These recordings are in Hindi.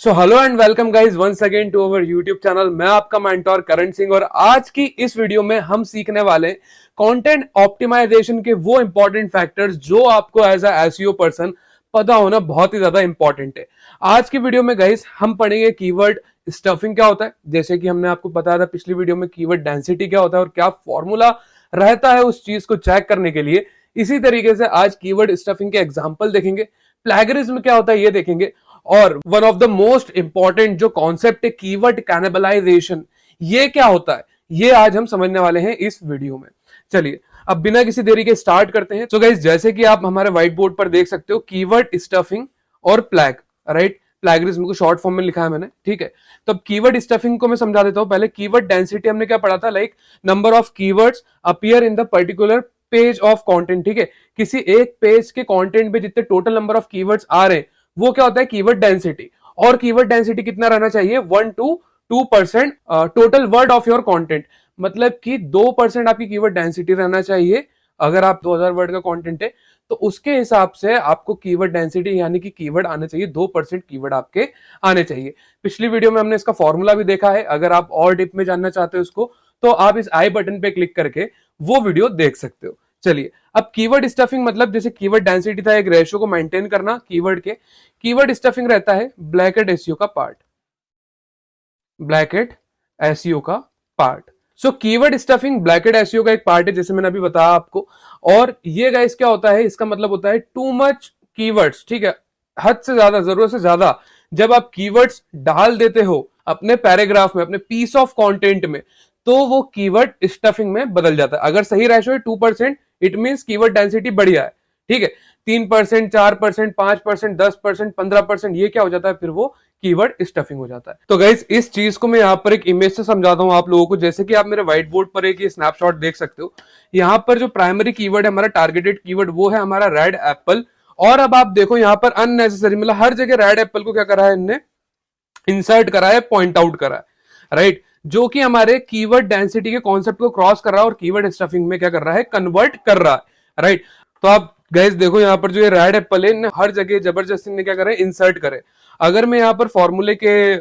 So hello and welcome guys once again to our YouTube channel. मैं आपका मेंटोर करण सिंह और आज की इस वीडियो में हम सीखने वाले कंटेंट ऑप्टिमाइजेशन के वो इंपॉर्टेंट फैक्टर्स जो आपको एज अ एसईओ पर्सन पता होना बहुत ही ज्यादा इंपॉर्टेंट है। आज की वीडियो में गाइज हम पढ़ेंगे कीवर्ड स्टफिंग क्या होता है, जैसे कि हमने आपको बताया था पिछली वीडियो में कीवर्ड डेंसिटी क्या होता है और क्या फॉर्मूला रहता है उस चीज को चेक करने के लिए। इसी तरीके से आज कीवर्ड स्टफिंग के एग्जाम्पल देखेंगे, प्लेगरिज्म क्या होता है ये देखेंगे, और one of the most important जो कॉन्सेप्ट है कीवर्ड कैनिबलाइजेशन, ये क्या होता है ये आज हम समझने वाले हैं इस वीडियो में। चलिए अब बिना किसी देरी के स्टार्ट करते हैं। तो गाइस जैसे कि आप हमारे व्हाइट बोर्ड पर देख सकते हो कीवर्ड स्टफिंग और प्लैग, राइट, प्लैगरिज्म को शॉर्ट फॉर्म में लिखा है मैंने, ठीक है। तो अब कीवर्ड स्टफिंग को मैं समझा देता हूं। पहले कीवर्ड डेंसिटी हमने क्या पढ़ा था, like number of keywords appear in the particular page of content, ठीक है। किसी एक पेज के कंटेंट पे जितने टोटल नंबर ऑफ कीवर्ड्स आ रहे हैं वो क्या होता है, कीवर्ड डेंसिटी। और कीवर्ड डेंसिटी कितना रहना चाहिए, 1 to 2% total word of your content, मतलब कि 2% आपकी कीवर्ड डेंसिटी रहना चाहिए। अगर आप 2000 वर्ड का कंटेंट है तो उसके हिसाब से आपको कीवर्ड डेंसिटी यानी कि कीवर्ड आने चाहिए, 2% कीवर्ड आपके आने चाहिए। पिछली वीडियो में हमने इसका फॉर्मूला भी देखा है, अगर आप और डिप में जानना चाहते हो उसको तो आप इस आई बटन पे क्लिक करके वो वीडियो देख सकते हो। चलिए अब कीवर्ड स्टफिंग मतलब जैसे कीवर्ड डेंसिटी था, एक रेशियो को मेंटेन करना कीवर्ड के। कीवर्ड स्टफिंग रहता है ब्लैकेट एसईओ का पार्ट, ब्लैकेट एसईओ का पार्ट। सो कीवर्ड स्टफिंग ब्लैकेट एसईओ का एक पार्ट है, जैसे मैंने अभी बताया आपको। और ये गाइस क्या होता है, इसका मतलब होता है टू मच कीवर्ड्स, ठीक है, हद से ज्यादा, जरूरत से ज्यादा जब आप कीवर्ड्स डाल देते हो अपने पैराग्राफ में, अपने पीस ऑफ कंटेंट में, तो वो कीवर्ड स्टफिंग में बदल जाता है। अगर सही रेशो है 2%, इट मींस कीवर्ड डेंसिटी बढ़िया है, ठीक है। 3%, 4%, 5%, 10%, 15%, ये क्या हो जाता है, फिर वो कीवर्ड स्टफिंग हो जाता है। तो गाइस इस चीज को मैं यहाँ पर एक इमेज से समझाता हूँ आप लोगों को, जैसे कि आप मेरे व्हाइट बोर्ड पर एक स्नैपशॉट देख सकते हो। यहाँ पर जो प्राइमरी कीवर्ड है हमारा टारगेटेड कीवर्ड, वो है हमारा रेड एप्पल। और अब आप देखो यहाँ पर अननेसेसरी, मतलब हर जगह रेड एप्पल को क्या करा है इनने, इंसर्ट करा है, पॉइंट आउट करा है, राइट, जो कि हमारे कीवर्ड डेंसिटी के कॉन्सेप्ट को क्रॉस कर रहा है और कीवर्ड स्टफिंग में क्या कर रहा है, कन्वर्ट कर रहा है, राइट। तो आप गाइस देखो यहाँ पर जो ये रेड एप्पल है, हर जगह जबरदस्ती ने क्या करे, इंसर्ट करे। अगर मैं यहाँ पर फॉर्मूले के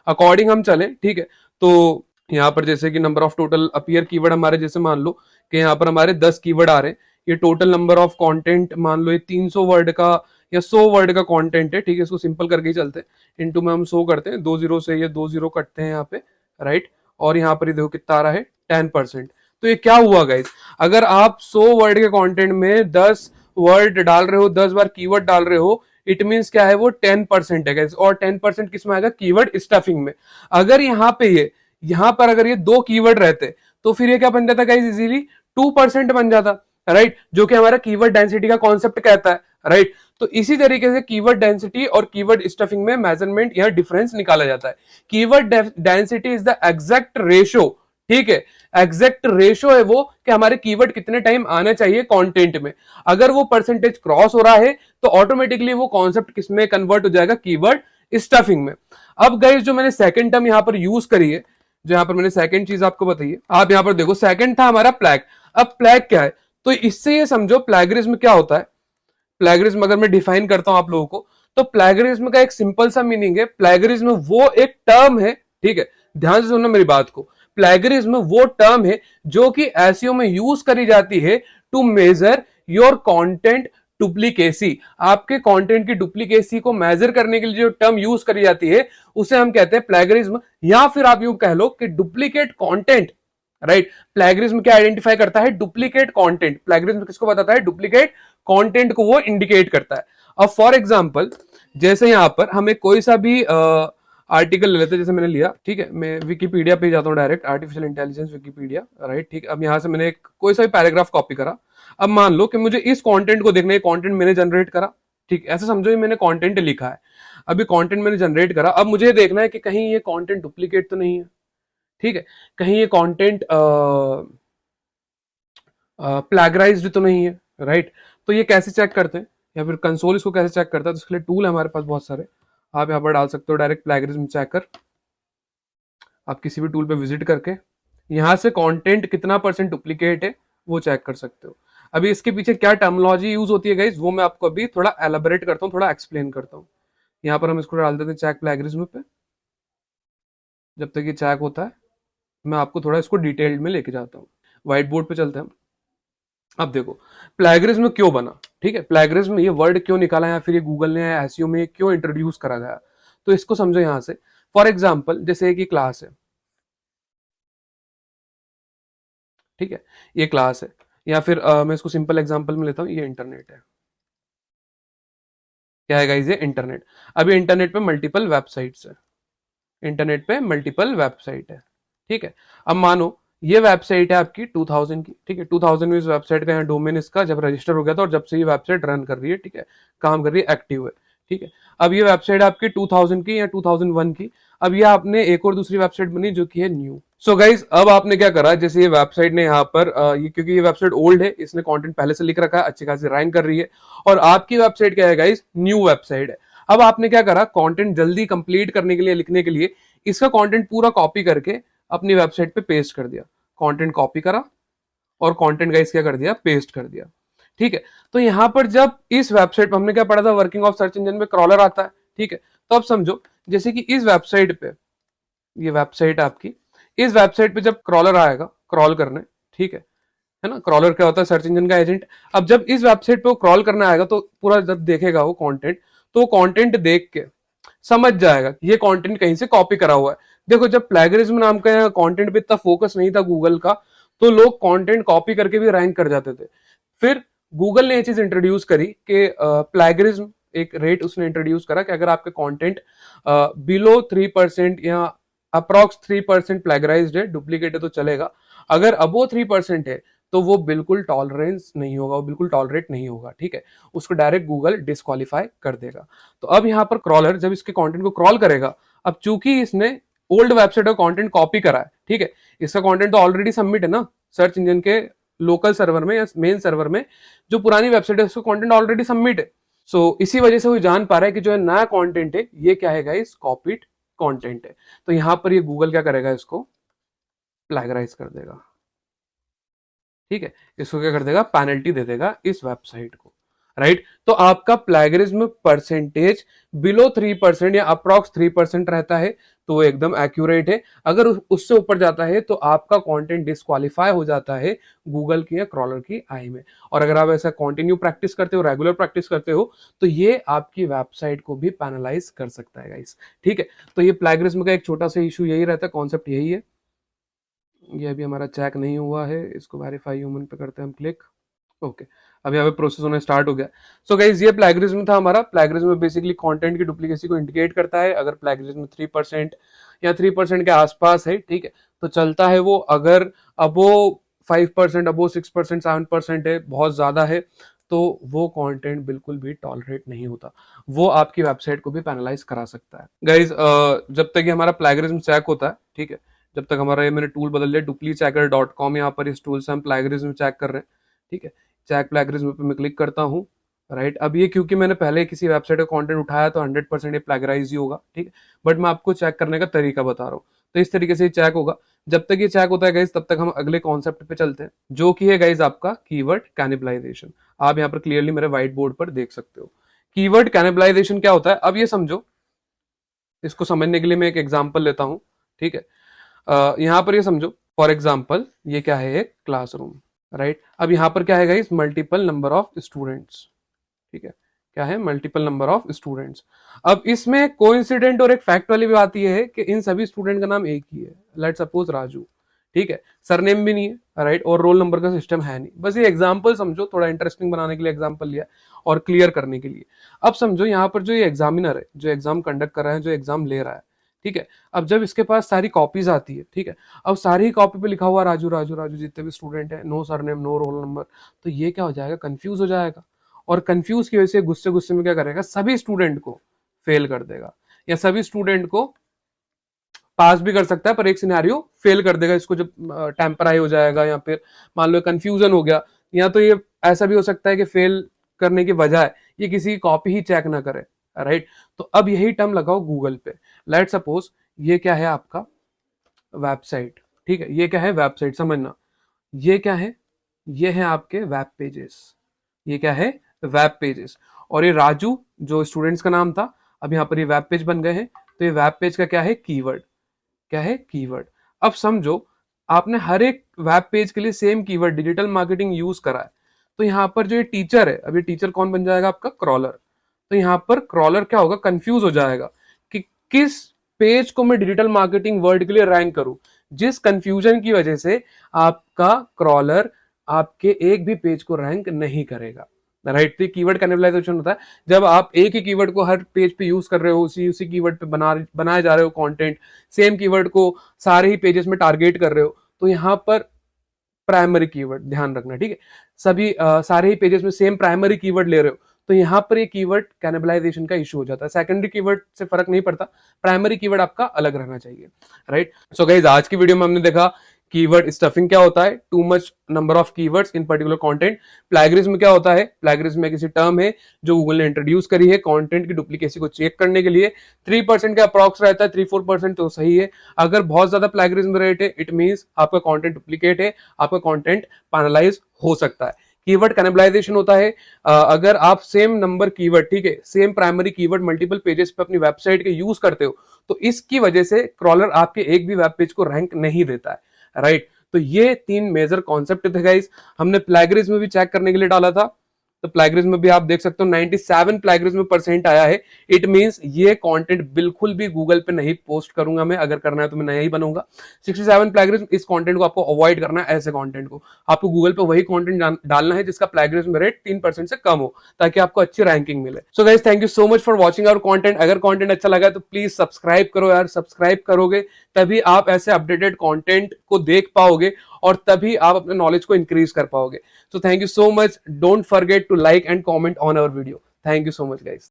अकॉर्डिंग हम चले, ठीक है, तो यहाँ पर जैसे कि number of total appear keyword हमारे, जैसे मान लो कि यहाँ पर हमारे 10 कीवर्ड आ रहे हैं, ये टोटल नंबर ऑफ कंटेंट मान लो ये 300 वर्ड का या 100 वर्ड का कंटेंट है, ठीक है। इसको सिंपल करके ही चलते हैं, इनटू में हम 100 करते हैं, 2 जीरो से ये 2 जीरो कटते हैं यहाँ पे, राइट। और यहाँ पर देखो कितना आ रहा है, 10%। तो ये क्या हुआ गाइज, अगर आप 100 वर्ड के कंटेंट में 10 वर्ड डाल रहे हो, 10 बार कीवर्ड डाल रहे हो, इट मींस क्या है, वो 10% है गाइज। और 10% किस में आएगा, कीवर्ड स्टफिंग में। अगर यहाँ पे ये, यहाँ पर अगर ये 2 कीवर्ड रहते तो फिर ये क्या बन जाता गाइज, इजीली 2% बन जाता, राइट, जो कि हमारा कीवर्ड डेंसिटी का कॉन्सेप्ट कहता है, राइट। तो इसी तरीके से कीवर्ड डेंसिटी और कीवर्ड स्टफिंग में मेजरमेंट या डिफरेंस निकाला जाता है। Keyword density is the exact ratio, ठीक है, एग्जैक्ट रेशो है वो कि हमारे कीवर्ड कितने टाइम आना चाहिए कंटेंट में। अगर वो परसेंटेज क्रॉस हो रहा है तो ऑटोमेटिकली वो कॉन्सेप्ट किसमें कन्वर्ट हो जाएगा, कीवर्ड स्टफिंग में। अब गाइस जो मैंने सेकंड टर्म यहां पर यूज करी है, जो यहां पर मैंने सेकंड चीज आपको बताई है, आप यहां पर देखो सेकंड था हमारा प्लैग। अब प्लैग क्या है, तो इससे ये समझो प्लैगरिज्म क्या होता है। प्लैगरिज्म अगर मैं डिफाइन करता हूं आप लोगों को, तो प्लैगरिज्म का एक सिंपल सा मीनिंग है, प्लैगरिज्म वो एक टर्म है, ठीक है, ध्यान से सुनना मेरी बात को। प्लैगरिज्म वो टर्म है जो कि एसईओ में यूज करी जाती है to measure your content duplicacy. आपके कंटेंट की डुप्लीकेसी को मेजर करने के लिए जो टर्म यूज करी जाती है उसे हम कहते हैं प्लैगरिज्म, या फिर आप यूं कह लो कि डुप्लीकेट कंटेंट, राइट। प्लैगरिज्म क्या आइडेंटिफाई करता है, डुप्लीकेट कंटेंट। प्लैगरिज्म किसको बताता है, डुप्लीकेट कंटेंट को वो इंडिकेट करता है। अब फॉर एग्जांपल जैसे यहां पर हमें कोई सा भी आर्टिकल ले लेते हैं, जैसे मैंने लिया, ठीक है, मैं विकिपीडिया पे जाता हूँ direct, artificial intelligence Wikipedia, right, ठीक। अब यहां से मैंने कोई सा भी पैराग्राफ कॉपी करा। अब मान लो कि मुझे इस कंटेंट को देखना है, कंटेंट मैंने जनरेट करा, ठीक, ऐसे समझो ये मैंने कंटेंट लिखा है। अभी कंटेंट मैंने जनरेट करा, अब मुझे देखना है कि कहीं ये कंटेंट डुप्लीकेट तो नहीं है, ठीक है, कहीं ये कंटेंट प्लैगराइज्ड तो नहीं है, राइट। तो ये कैसे चेक करते हैं, या फिर कंसोल इसको कैसे चेक करता है, तो इसके लिए टूल है हमारे पास बहुत सारे। आप यहाँ पर डाल सकते हो डायरेक्ट प्लैगरिज्म चेकर। आप किसी भी टूल पे विजिट करके यहाँ से कंटेंट कितना परसेंट डुप्लीकेट है वो चेक कर सकते हो। अभी इसके पीछे क्या टर्मिनोलॉजी यूज होती है गाइस, वो मैं आपको अभी थोड़ा एलाबोरेट करता हूँ, थोड़ा एक्सप्लेन करता हूँ। यहाँ पर हम इसको डाल देते हैं चेक प्लेगरिज्म पे। जब तक ये चेक होता है मैं आपको थोड़ा इसको डिटेल्ड में लेके जाता हूँ। व्हाइट बोर्ड पे चलते हैं। अब देखो प्लेगरिज्म क्यों बना, ठीक है, प्लेगरिज्म ये वर्ड क्यों निकाला या फिर ये गूगल ने एसईओ में क्यों इंट्रोड्यूस करा गया, तो इसको समझो यहां से। फॉर एग्जाम्पल जैसे एक क्लास है, ठीक है, ये क्लास है, या फिर मैं इसको सिंपल एग्जांपल में लेता हूँ, ये इंटरनेट है। क्या है गाइस, ये इंटरनेट। अभी इंटरनेट पे मल्टीपल वेबसाइट्स है, इंटरनेट पे मल्टीपल वेबसाइट है, ठीक है। अब मानो ये वेबसाइट है आपकी 2000 की, ठीक है, 2000 में इस वेबसाइट का यहाँ डोमेन इसका जब रजिस्टर हो गया था और जब से ये वेबसाइट रन कर रही है, ठीक है, काम कर रही है, एक्टिव है, ठीक है। अब ये वेबसाइट आपकी 2000 की या 2001 की, अब ये आपने एक और दूसरी वेबसाइट बनी जो कि है न्यू। सो गाइज अब आपने क्या करा, जैसे ये वेबसाइट ने यहाँ पर ये क्योंकि ये वेबसाइट ओल्ड है, इसने कंटेंट पहले से लिख रखा है, अच्छी खासी रैंक कर रही है, और आपकी वेबसाइट क्या है गाइज, न्यू वेबसाइट है। अब आपने क्या करा, कंटेंट जल्दी कंप्लीट करने के लिए, लिखने के लिए इसका कंटेंट पूरा कॉपी करके अपनी वेबसाइट पे पेस्ट कर दिया। कंटेंट कॉपी करा और कंटेंट गाइस क्या कर दिया, पेस्ट कर दिया, ठीक है। तो यहां पर जब इस वेबसाइट पे हमने क्या पढ़ा था, वर्किंग ऑफ सर्च इंजन में क्रॉलर आता है, ठीक है। तो अब समझो जैसे कि इस वेबसाइट पे, ये वेबसाइट आपकी, इस वेबसाइट पे जब क्रॉलर आएगा क्रॉल करने, ठीक है ना, क्रॉलर क्या होता है, सर्च इंजन का एजेंट। अब जब इस वेबसाइट पे वो क्रॉल करने आएगा तो पूरा जब देखेगा वो कंटेंट, तो कंटेंट देख के समझ जाएगा ये कंटेंट कहीं से कॉपी करा हुआ है। देखो जब प्लेगरिज्म नाम का कंटेंट पे इतना फोकस नहीं था गूगल का, तो लोग कंटेंट कॉपी करके भी रैंक कर जाते थे। फिर गूगल ने ये चीज इंट्रोड्यूस करी कि प्लेगरिज्म एक रेट उसने इंट्रोड्यूस करा कि अगर आपके कंटेंट बिलो 3% या अप्रॉक्स 3% प्लेगराइज्ड है, डुप्लीकेट है तो चलेगा, अगर अबो 3% है तो वो बिल्कुल टॉलरेंस नहीं होगा, वो बिल्कुल टॉलरेट नहीं होगा, ठीक है, उसको डायरेक्ट गूगल डिस्क्वालीफाई कर देगा। तो अब यहाँ पर क्रॉलर जब इसके कंटेंट को क्रॉल करेगा, अब चूंकि इसने ओल्ड वेबसाइट का कंटेंट कॉपी करा है, ठीक है, इसका कंटेंट तो ऑलरेडी सबमिट है ना सर्च इंजन के लोकल सर्वर में या मेन सर्वर में, जो पुरानी वेबसाइट है उसका कंटेंट ऑलरेडी सबमिट है। सो इसी वजह से वो जान पा रहा है कि जो है नया कंटेंट है ये क्या है गाइस, कॉपीड कंटेंट है। तो यहां पर ये गूगल क्या करेगा, इसको प्लैगराइज कर देगा, ठीक है, इसको क्या कर देगा, पेनल्टी दे देगा इस वेबसाइट को, राइट। तो आपका प्लैगरिज्म परसेंटेज बिलो 3% या अप्रॉक्स 3% रहता है तो वो एकदम एक्यूरेट है। अगर उससे ऊपर जाता है तो आपका कंटेंट डिस्क्वालीफाई हो जाता है गूगल की या क्रॉलर की आई में। और अगर आप ऐसा कंटिन्यू प्रैक्टिस करते हो, रेगुलर प्रैक्टिस करते हो, तो ये आपकी वेबसाइट को भी पैनलाइज कर सकता है गाइस, ठीक है। तो ये प्लैगरिज्म का एक छोटा सा इशू यही रहता है, कॉन्सेप्ट यही है। ये अभी हमारा चेक नहीं हुआ है, इसको वेरीफाई ह्यूमन पे करते हैं हम क्लिक, ओके। अब यहाँ पे प्रोसेस होना स्टार्ट हो गया। सो गाइज ये प्लैगरिज्म था हमारा। प्लैगरिज्म बेसिकली कंटेंट की डुप्लीकेसी को इंडिकेट करता है। अगर प्लैगरिज्म 3% या 3% के आसपास है, ठीक है, तो चलता है वो। अगर अबो 5%, अबो 6%, 7% है, बहुत ज्यादा है, तो वो कंटेंट बिल्कुल भी टॉलरेट नहीं होता, वो आपकी वेबसाइट को भी पैनलाइज करा सकता है। गाइज जब तक ये हमारा प्लैगरिज्म चेक होता है, ठीक है, जब तक हमारा ये मैंने टूल बदल लिया duplicchecker.com, यहाँ पर इस टूल से हम प्लैगरिज्म चेक कर रहे हैं, ठीक है। चेक प्लैगरिज्म पे मैं क्लिक करता हूँ, राइट। अब ये क्योंकि मैंने पहले किसी वेबसाइट का कंटेंट उठाया तो 100% ये प्लैगराइज ही होगा, ठीक है, बट मैं आपको चेक करने का तरीका बता रहा हूँ। तो इस तरीके से ये चेक होगा। जब तक ये चेक होता है गाइज, तब तक हम अगले कॉन्सेप्ट पे चलते हैं, जो कि है गाइज आपका कीवर्ड कैनिबलाइजेशन। आप यहाँ पर क्लियरली मेरे व्हाइट बोर्ड पर देख सकते हो कीवर्ड कैनिबलाइजेशन क्या होता है। अब ये समझो, इसको समझने के लिए मैं एक एग्जाम्पल लेता हूँ, ठीक है। यहां पर ये समझो, फॉर एग्जाम्पल ये क्या है, एक क्लासरूम, राइट। अब यहां पर क्या है guys, multiple number of students, ठीक है, क्या है, मल्टीपल नंबर ऑफ स्टूडेंट्स। अब इसमें कोइंसिडेंट और एक फैक्ट वाली बात यह है कि इन सभी स्टूडेंट का नाम एक ही है, लेट सपोज राजू, ठीक है, सरनेम भी नहीं है, राइट, और रोल नंबर का सिस्टम है नहीं। बस ये एग्जाम्पल समझो, थोड़ा इंटरेस्टिंग बनाने के लिए एग्जाम्पल लिया और क्लियर करने के लिए। अब समझो यहाँ पर जो ये एग्जामिनर है, जो एग्जाम कंडक्ट कर रहा है, जो एग्जाम ले रहा है, ठीक है, अब जब इसके पास सारी कॉपीज आती है, ठीक है, अब सारी कॉपी पे लिखा हुआ राजू राजू राजू, जितने भी स्टूडेंट है, no surname, no roll number, तो ये क्या हो जाएगा, कंफ्यूज हो जाएगा। और कंफ्यूज की वजह से गुस्से गुस्से में क्या करेगा, सभी स्टूडेंट को फेल कर देगा, या सभी स्टूडेंट को पास भी कर सकता है, पर एक सिनेरियो फेल कर देगा इसको, जब टेम्पराई हो जाएगा या फिर मान लो कंफ्यूजन हो गया, या तो ये ऐसा भी हो सकता है कि फेल करने की बजाय ये किसी की कॉपी ही चेक ना करे, राइट। तो अब यही टर्म लगाओ गूगल पे। लेट सपोज ये क्या है आपका, वेबसाइट, ठीक है, ये क्या है, वेबसाइट, समझना, ये क्या है, ये है आपके वेब पेजेस, ये क्या है, वेब पेजेस। और ये राजू जो स्टूडेंट्स का नाम था, अब यहाँ पर ये वेब पेज बन गए हैं, तो ये वेब पेज का क्या है, कीवर्ड, क्या है, कीवर्ड। अब समझो आपने हर एक वेब पेज के लिए same keyword digital marketing use करा है, तो यहाँ पर जो ये टीचर है, अब ये टीचर कौन बन जाएगा, आपका क्रॉलर। तो यहाँ पर क्रॉलर क्या होगा, कंफ्यूज हो जाएगा कि किस पेज को मैं डिजिटल मार्केटिंग वर्ड के लिए रैंक करूं, जिस कंफ्यूजन की वजह से आपका क्रॉलर आपके एक भी पेज को रैंक नहीं करेगा, राइट। तो कीवर्ड कैनिबलाइजेशन होता है जब आप एक ही कीवर्ड को हर पेज पे यूज कर रहे हो, उसी उसी कीवर्ड पे बनाए जा रहे हो कंटेंट, सेम कीवर्ड को सारे ही पेजेस में टारगेट कर रहे हो, तो यहाँ पर प्राइमरी कीवर्ड ध्यान रखना, ठीक है। सभी सारे ही पेजेस में सेम प्राइमरी कीवर्ड ले रहे हो, तो यहाँ पर ये कीवर्ड कैनिबलाइजेशन का इशू हो जाता है। सेकेंडरी कीवर्ड से फर्क नहीं पड़ता, प्राइमरी कीवर्ड आपका अलग रहना चाहिए, राइट। सो गाइस, आज की वीडियो में हमने देखा कीवर्ड स्टफिंग क्या होता है, too much number of keywords in particular content. Plagiarism क्या होता है, प्लैगियरिज्म किसी टर्म है जो गूगल ने इंट्रोड्यूस करी है कंटेंट की डुप्लीकेसी को चेक करने के लिए। 3% का अप्रॉक्स रहता है, 3-4% तो सही है। अगर बहुत ज्यादा प्लैगियरिज्म रेट है, इट मींस आपका कंटेंट डुप्लीकेट है, आपका कंटेंट पैनलाइज हो सकता है। कीवर्ड कैनिबलाइजेशन होता है अगर आप सेम नंबर कीवर्ड, ठीक है, same primary keyword multiple pages पे अपनी वेबसाइट के यूज करते हो, तो इसकी वजह से क्रॉलर आपके एक भी वेब पेज को रैंक नहीं देता है, राइट। तो ये 3 मेजर कॉन्सेप्ट थे गाइस, हमने प्लैगियरिज्म भी चेक करने के लिए डाला था। तो प्लैगियरिज्म में भी आप देख सकते हो 97 प्लैगियरिज्म परसेंट आया है। इट मींस ये कंटेंट बिल्कुल भी गूगल पे नहीं पोस्ट करूंगा मैं, अगर करना है तो मैं नया ही बनूंगा। 67 प्लैगियरिज्म, इस कंटेंट को आपको अवॉइड करना है। ऐसे कंटेंट को आपको गूगल पे वही कंटेंट डालना है जिसका प्लैगियरिज्म रेट 3% से कम हो, ताकि आपको अच्छी रैंकिंग मिले। So guys, thank you so much for watching our content. अगर कंटेंट अच्छा लगा तो प्लीज सब्सक्राइब करो यार, सब्सक्राइब करोगे तभी आप ऐसे अपडेटेड कंटेंट को देख पाओगे और तभी आप अपने नॉलेज को इंक्रीज कर पाओगे। So thank you so much. Don't forget to like and comment on our video. Thank you so much, guys.